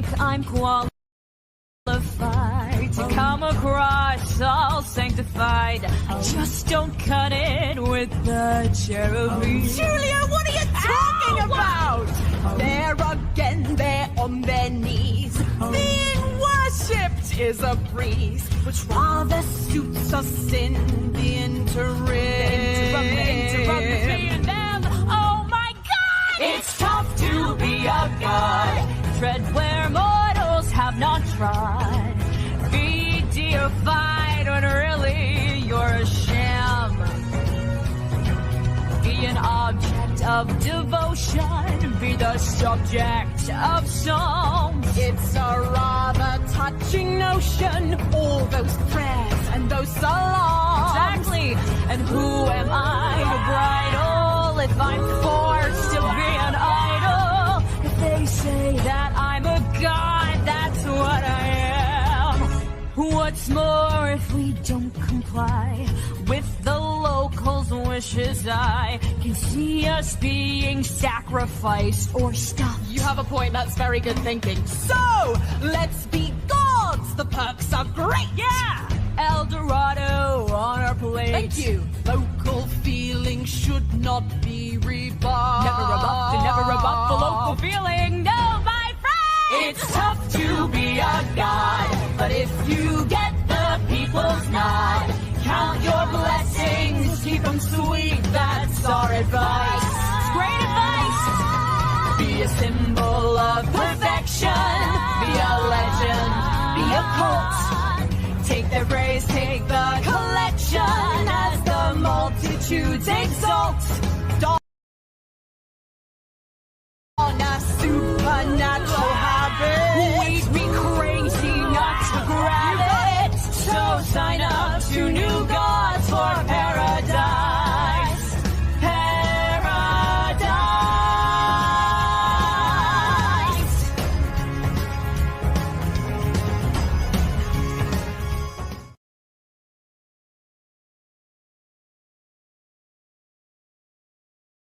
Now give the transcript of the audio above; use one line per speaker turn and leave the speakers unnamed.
think I'm qualified to come across all sanctified. I just don't cut it with the cherubim.
Julia, what are you talking about? There again, they're on their knees. Being worshipped is a breeze, which rather suits us in the interim.
Interrupt me and them. Oh my God! It's tough to be a god. Tread where mortals have not trod. Be deified when really you're a sham. Be an object of devotion. Be the subject of songs.
It's a rather touching notion, all those prayers and those salams.
Exactly. And who am I to bridle if I'm forced to be an idol? If they say that I'm a god, that's what I am. What's more, if we don't comply with the locals' wishes, I can see us being sacrificed or stuffed.
You have a point, that's very good thinking. So, let's be gods! The perks are great!
Yeah! El Dorado on our plate.
Thank you. Local feeling should not be rebuffed.
Never rebuff the local feeling. No, my friend! It's tough to be a god, but if you get the people's nod, count your blessings, keep them sweet, that's our advice. Great advice! Be a symbol of perfection, be a legend, be a cult. Take their praise, take the collection, as the multitudes exalt.